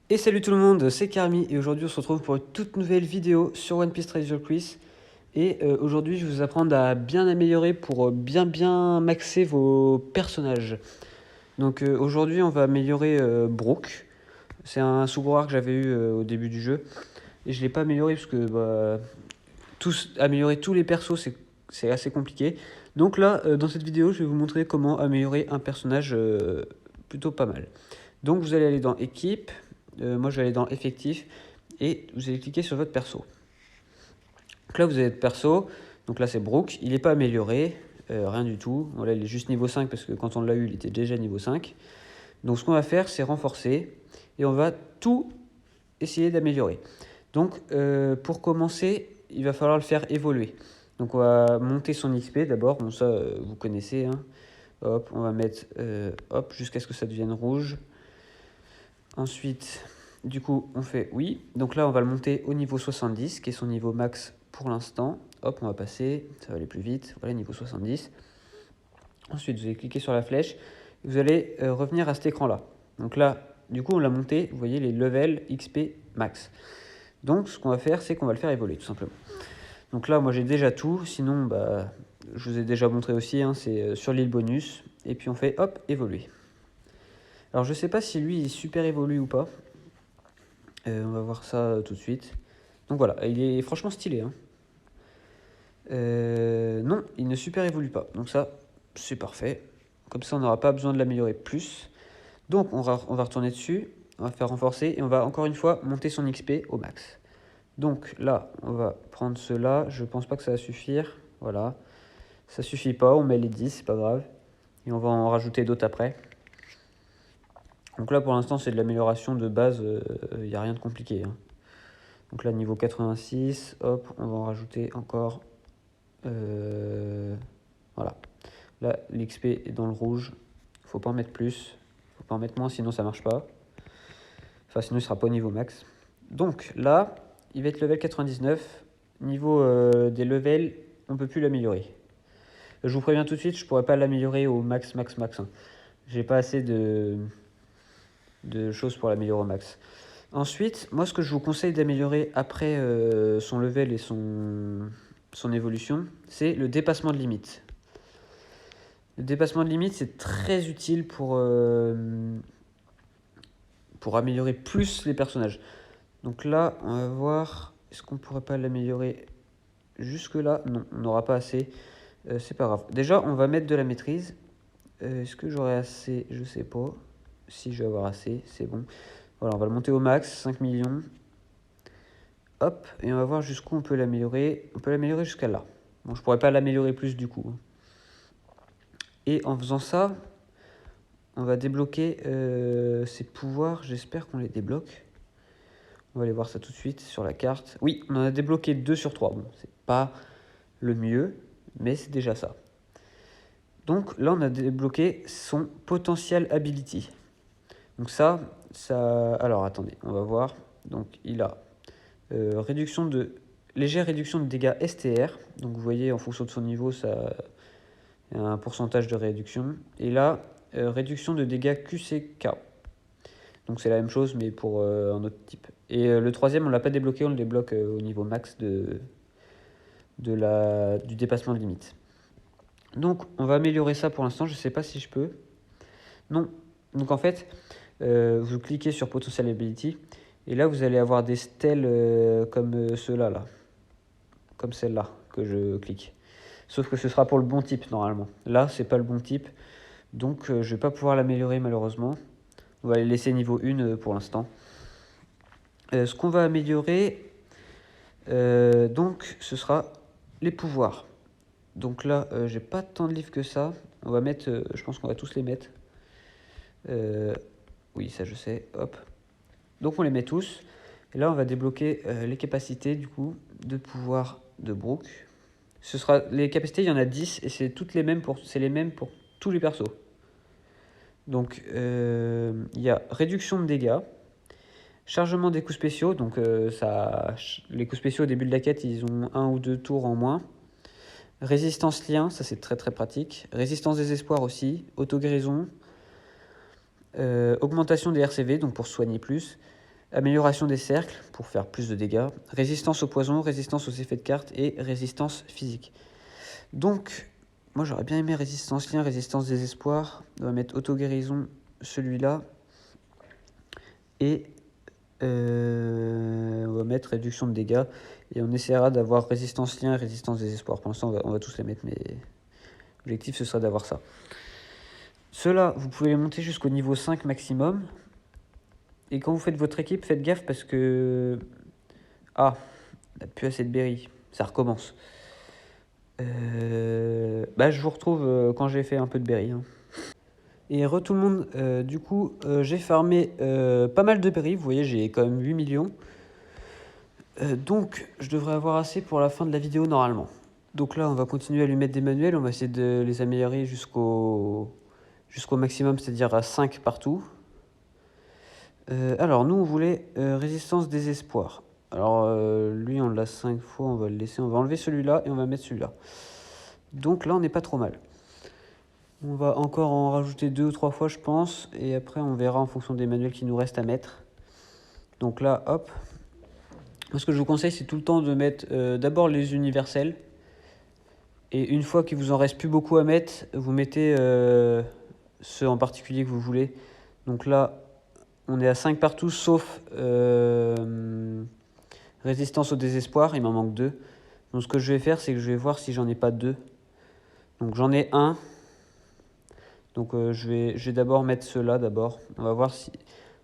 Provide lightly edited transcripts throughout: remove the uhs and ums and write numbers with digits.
Et salut tout le monde, c'est Karmi et aujourd'hui on se retrouve pour une toute nouvelle vidéo sur One Piece Treasure Quiz. Et aujourd'hui je vais vous apprendre à bien améliorer pour bien maxer vos personnages. Donc aujourd'hui on va améliorer Brook. C'est un sous-grower que j'avais eu au début du jeu. Et je ne l'ai pas amélioré parce que améliorer tous les persos c'est assez compliqué. Donc là dans cette vidéo je vais vous montrer comment améliorer un personnage plutôt pas mal. Donc vous allez aller dans équipe. Moi, je vais aller dans effectif et vous allez cliquer sur votre perso. Donc là, vous avez votre perso. Donc là, c'est Brook. Il n'est pas amélioré, rien du tout. Voilà, il est juste niveau 5 parce que quand on l'a eu, il était déjà niveau 5. Donc ce qu'on va faire, c'est renforcer et on va tout essayer d'améliorer. Donc pour commencer, il va falloir le faire évoluer. Donc on va monter son XP d'abord. Bon, ça, vous connaissez. Hein. Hop, on va mettre hop jusqu'à ce que ça devienne rouge. Ensuite, du coup, on fait oui. Donc là, on va le monter au niveau 70, qui est son niveau max pour l'instant. Hop, on va passer, ça va aller plus vite. Voilà, niveau 70. Ensuite, vous allez cliquer sur la flèche. Vous allez revenir à cet écran-là. Donc là, du coup, on l'a monté. Vous voyez les levels XP max. Donc, ce qu'on va faire, c'est qu'on va le faire évoluer, tout simplement. Donc là, moi, j'ai déjà tout. Sinon, bah, je vous ai déjà montré aussi, hein, c'est sur l'île bonus. Et puis, on fait, hop, évoluer. Alors, je ne sais pas si lui, il super évolue ou pas. On va voir ça tout de suite. Donc voilà, il est franchement stylé. Hein. Non, il ne super évolue pas. Donc ça, c'est parfait. Comme ça, on n'aura pas besoin de l'améliorer plus. Donc on va retourner dessus, on va faire renforcer et on va encore une fois monter son XP au max. Donc là, on va prendre cela. Je pense pas que ça va suffire. Voilà. Ça suffit pas, on met les 10, c'est pas grave. Et on va en rajouter d'autres après. Donc là, pour l'instant, c'est de l'amélioration de base. Il n'y a rien de compliqué. Hein. Donc là, niveau 86, hop, on va en rajouter encore. Voilà. Là, l'XP est dans le rouge. Faut pas en mettre plus. Faut pas en mettre moins, sinon ça marche pas. Enfin, sinon il sera pas au niveau max. Donc là, il va être level 99. Niveau des levels, on peut plus l'améliorer. Je vous préviens tout de suite, je pourrais pas l'améliorer au max. Hein. J'ai pas assez de choses pour l'améliorer au max. Ensuite, moi ce que je vous conseille d'améliorer après son level et son évolution, c'est le dépassement de limite. Le dépassement de limite, c'est très utile pour améliorer plus les personnages. Donc là, on va voir, est-ce qu'on pourrait pas l'améliorer jusque là? Non, on n'aura pas assez, c'est pas grave. Déjà, on va mettre de la maîtrise. Est-ce que j'aurai assez? Je sais pas. Si je vais avoir assez, c'est bon. Voilà, on va le monter au max, 5 millions. Hop, et on va voir jusqu'où on peut l'améliorer. On peut l'améliorer jusqu'à là. Bon, je pourrais pas l'améliorer plus du coup. Et en faisant ça, on va débloquer ses pouvoirs. J'espère qu'on les débloque. On va aller voir ça tout de suite sur la carte. Oui, on en a débloqué 2 sur 3. Bon, c'est pas le mieux, mais c'est déjà ça. Donc là, on a débloqué son potential ability. Donc ça... Alors, attendez, on va voir. Donc, il a légère réduction de dégâts STR. Donc, vous voyez, en fonction de son niveau, ça a un pourcentage de réduction. Et là, réduction de dégâts QCK. Donc, c'est la même chose, mais pour un autre type. Et le troisième, on ne l'a pas débloqué, on le débloque au niveau max du dépassement de limite. Donc, on va améliorer ça pour l'instant. Je ne sais pas si je peux. Non. Donc, en fait, vous cliquez sur Potential Ability. Et là, vous allez avoir des stèles comme ceux-là, là. Comme celle-là que je clique. Sauf que ce sera pour le bon type, normalement. Là, c'est pas le bon type. Donc, je ne vais pas pouvoir l'améliorer, malheureusement. On va les laisser niveau 1 pour l'instant. Ce qu'on va améliorer, donc, ce sera les pouvoirs. Donc là, j'ai pas tant de livres que ça. On va mettre, je pense qu'on va tous les mettre. Oui, ça je sais. Hop. Donc on les met tous. Et là, on va débloquer les capacités du coup de pouvoir de Brook. Les capacités, il y en a 10 et c'est les mêmes pour tous les persos. Donc il y a réduction de dégâts, chargement des coups spéciaux. Donc les coups spéciaux au début de la quête, ils ont 1 ou 2 tours en moins. Résistance lien, ça c'est très très pratique. Résistance des espoirs aussi. Auto-guérison. Augmentation des RCV, donc pour soigner plus. Amélioration des cercles pour faire plus de dégâts. Résistance au poison, résistance aux effets de carte et résistance physique. Donc, moi j'aurais bien aimé résistance lien, résistance désespoir. On va mettre auto-guérison, celui-là. Et on va mettre réduction de dégâts. Et on essaiera d'avoir résistance lien et résistance désespoir. Pour l'instant, on va tous les mettre, mais l'objectif ce sera d'avoir ça. Ceux-là, vous pouvez les monter jusqu'au niveau 5 maximum. Et quand vous faites votre équipe, faites gaffe parce que... Ah, on n'a plus assez de berry. Ça recommence. Je vous retrouve quand j'ai fait un peu de berry. Hein. Et tout le monde, du coup, j'ai farmé pas mal de berry. Vous voyez, j'ai quand même 8 millions. Donc, je devrais avoir assez pour la fin de la vidéo normalement. Donc là, on va continuer à lui mettre des manuels. On va essayer de les améliorer jusqu'au maximum, c'est-à-dire à 5 partout. Alors, nous, on voulait résistance désespoir. Alors, lui, on l'a 5 fois, on va le laisser. On va enlever celui-là et on va mettre celui-là. Donc là, on n'est pas trop mal. On va encore en rajouter 2 ou 3 fois, je pense. Et après, on verra en fonction des manuels qui nous restent à mettre. Donc là, hop. Moi, ce que je vous conseille, c'est tout le temps de mettre d'abord les universels. Et une fois qu'il vous en reste plus beaucoup à mettre, vous mettez ceux en particulier que vous voulez. Donc là, on est à 5 partout, sauf résistance au désespoir. Il m'en manque 2. Donc ce que je vais faire, c'est que je vais voir si j'en ai pas 2. Donc j'en ai un. Donc je vais d'abord mettre ceux-là d'abord. On va voir si...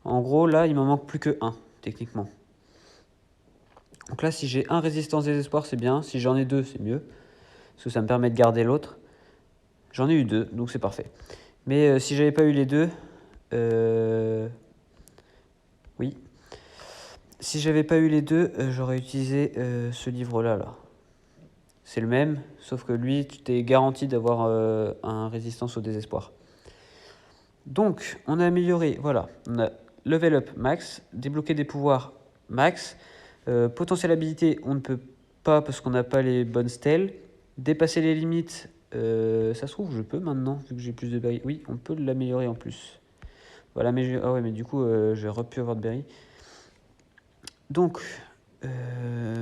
En gros, là, il m'en manque plus que 1, techniquement. Donc là, si j'ai un résistance désespoir, c'est bien. Si j'en ai 2, c'est mieux. Parce que ça me permet de garder l'autre. J'en ai eu 2, donc c'est parfait. Mais si j'avais pas eu les 2... Oui. Si j'avais pas eu les 2, j'aurais utilisé ce livre-là. Là. C'est le même, sauf que lui, tu t'es garanti d'avoir un résistance au désespoir. Donc, on a amélioré, voilà, on a level up max, débloquer des pouvoirs max, potentiel habilité, on ne peut pas parce qu'on n'a pas les bonnes stèles, dépasser les limites, ça se trouve, je peux maintenant, vu que j'ai plus de berry. Oui, on peut l'améliorer en plus. Voilà, mais ah ouais, mais du coup, je vais plus avoir de berry. Donc,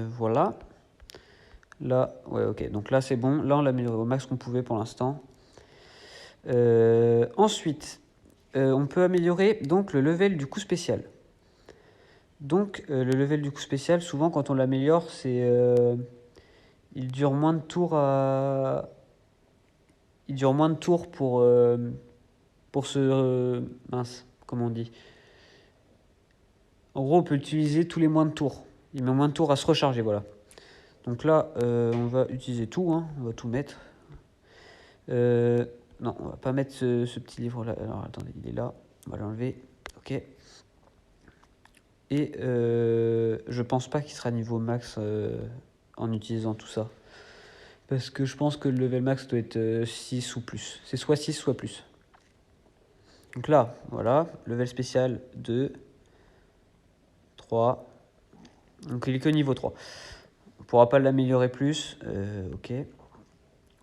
voilà. Là, ouais, ok, donc là c'est bon. Là, on l'a amélioré au max qu'on pouvait pour l'instant. Ensuite, on peut améliorer donc le level du coup spécial. Donc, le level du coup spécial, souvent quand on l'améliore, c'est il dure moins de tours à... Il dure moins de tours pour ce... mince, comment on dit? En gros, on peut l'utiliser tous les moins de tours. Il met moins de tours à se recharger, voilà. Donc là, on va utiliser tout, hein, on va tout mettre. Non, on va pas mettre ce petit livre-là. Alors, attendez, il est là. On va l'enlever. Ok. Et je pense pas qu'il sera niveau max en utilisant tout ça. Parce que je pense que le level max doit être 6 ou plus. C'est soit 6, soit plus. Donc là, voilà. Level spécial 2, 3. Donc il est que niveau 3. On pourra pas l'améliorer plus. Ok.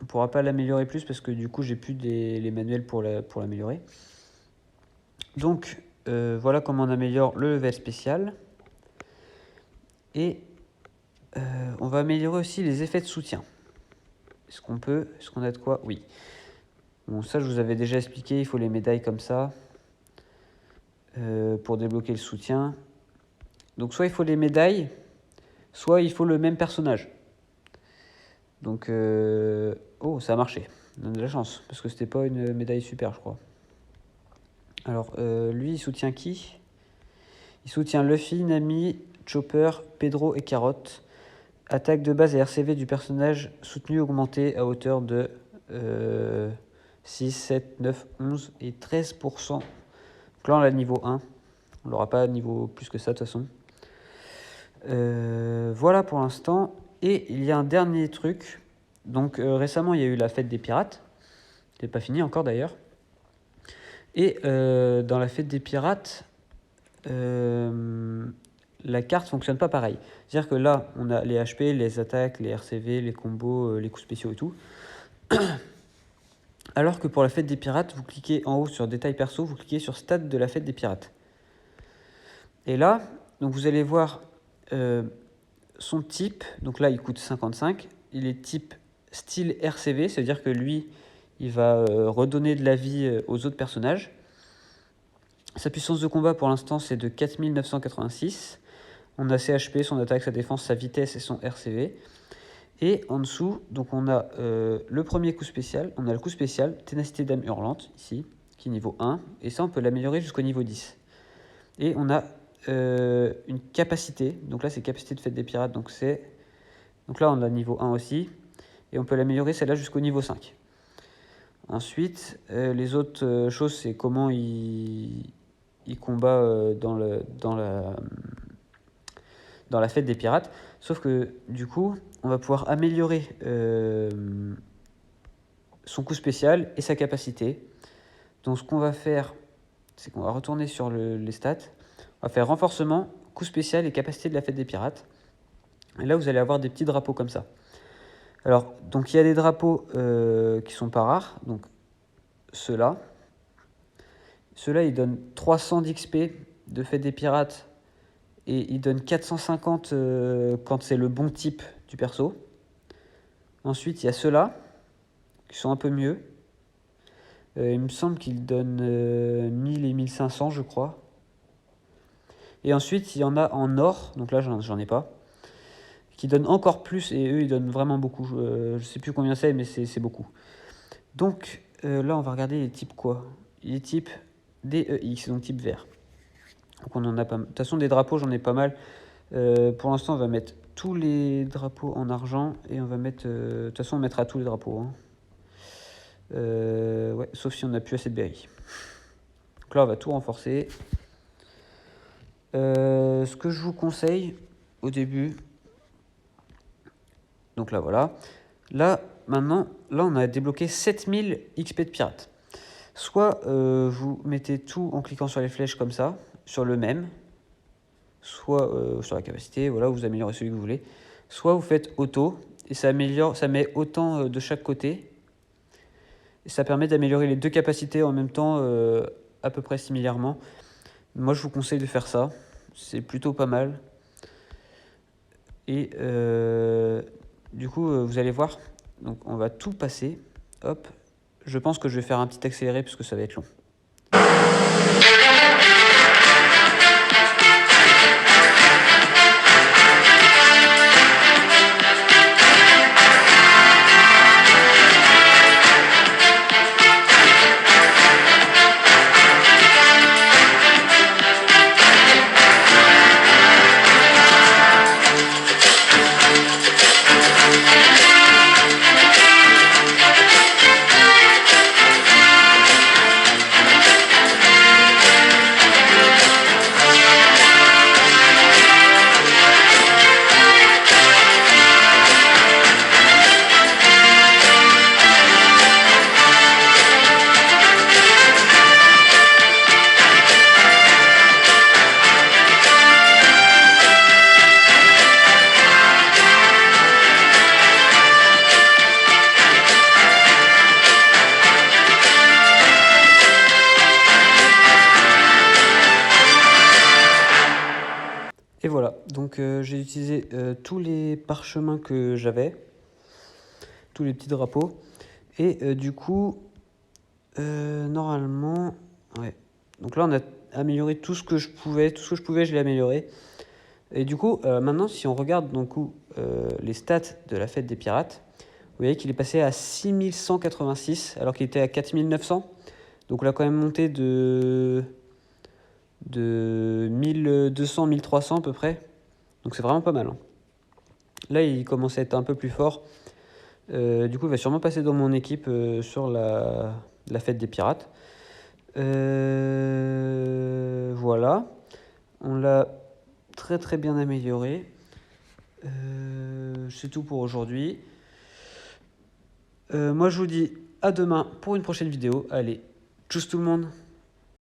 On pourra pas l'améliorer plus parce que du coup, j'ai plus les manuels pour l'améliorer. Donc, voilà comment on améliore le level spécial. Et on va améliorer aussi les effets de soutien. Est-ce qu'on peut? Est-ce qu'on a de quoi? Oui. Bon, ça, je vous avais déjà expliqué. Il faut les médailles comme ça pour débloquer le soutien. Donc, soit il faut les médailles, soit il faut le même personnage. Donc, oh, ça a marché. On a de la chance, parce que c'était pas une médaille super, je crois. Alors, lui, il soutient qui? Il soutient Luffy, Nami, Chopper, Pedro et Carotte. Attaque de base et RCV du personnage soutenu augmenté à hauteur de 6, 7, 9, 11 et 13%. Donc là, on l'a niveau 1. On l'aura pas niveau plus que ça, de toute façon. Voilà pour l'instant. Et il y a un dernier truc. Donc récemment, il y a eu la fête des pirates. C'est pas fini encore d'ailleurs. Et dans la fête des pirates, la carte fonctionne pas pareil. C'est-à-dire que là, on a les HP, les attaques, les RCV, les combos, les coups spéciaux et tout. Alors que pour la fête des pirates, vous cliquez en haut sur détail perso, vous cliquez sur stade de la fête des pirates. Et là, donc vous allez voir son type. Donc là, il coûte 55. Il est type style RCV, c'est-à-dire que lui, il va redonner de la vie aux autres personnages. Sa puissance de combat, pour l'instant, c'est de 4986. On a ses HP, son attaque, sa défense, sa vitesse et son RCV. Et en dessous, donc on a le premier coup spécial. On a le coup spécial, ténacité d'âme hurlante, ici, qui est niveau 1. Et ça, on peut l'améliorer jusqu'au niveau 10. Et on a une capacité. Donc là, c'est capacité de fête des pirates. Donc là, on a niveau 1 aussi. Et on peut l'améliorer, celle-là, jusqu'au niveau 5. Ensuite, les autres choses, c'est comment il combat dans la fête des pirates. Sauf que, du coup, on va pouvoir améliorer son coup spécial et sa capacité. Donc, ce qu'on va faire, c'est qu'on va retourner sur les stats. On va faire renforcement, coup spécial et capacité de la fête des pirates. Et là, vous allez avoir des petits drapeaux comme ça. Alors, donc il y a des drapeaux qui sont pas rares. Donc, ceux-là. Ceux-là, ils donnent 300 d'XP de fête des pirates. Et ils donnent 450 quand c'est le bon type du perso. Ensuite, il y a ceux-là, qui sont un peu mieux. Il me semble qu'ils donnent 1000 et 1500, je crois. Et ensuite, il y en a en or, donc là, j'en ai pas, qui donnent encore plus, et eux, ils donnent vraiment beaucoup. Je sais plus combien c'est, mais c'est beaucoup. Donc, là, on va regarder les types quoi. Les types DEX, donc type vert. Donc, on en a pas mal. De toute façon, des drapeaux, j'en ai pas mal. Pour l'instant, on va mettre tous les drapeaux en argent, et on va mettre... de toute façon, on mettra tous les drapeaux. Hein. Ouais, sauf si on n'a plus assez de berry. Donc là, on va tout renforcer. Ce que je vous conseille au début, donc là voilà, là maintenant, là on a débloqué 7000 XP de pirate. Soit vous mettez tout en cliquant sur les flèches comme ça, sur le même, soit sur la capacité, voilà, vous améliorez celui que vous voulez, soit vous faites auto, et ça met autant de chaque côté, et ça permet d'améliorer les deux capacités en même temps, à peu près similairement. Moi je vous conseille de faire ça, c'est plutôt pas mal. Et du coup, vous allez voir, donc on va tout passer. Hop, je pense que je vais faire un petit accéléré puisque ça va être long. Et voilà, donc j'ai utilisé tous les parchemins que j'avais, tous les petits drapeaux, et du coup, normalement, ouais. Donc là, on a amélioré tout ce que je pouvais, je l'ai amélioré. Et du coup, maintenant, si on regarde donc, les stats de la fête des pirates, vous voyez qu'il est passé à 6186, alors qu'il était à 4900. Donc on a quand même monté de 1200, 1300 à peu près. Donc c'est vraiment pas mal. Hein. Là, il commence à être un peu plus fort. Du coup, il va sûrement passer dans mon équipe sur la fête des pirates. Voilà. On l'a très très bien amélioré. C'est tout pour aujourd'hui. Moi, je vous dis à demain pour une prochaine vidéo. Allez, tchuss tout le monde!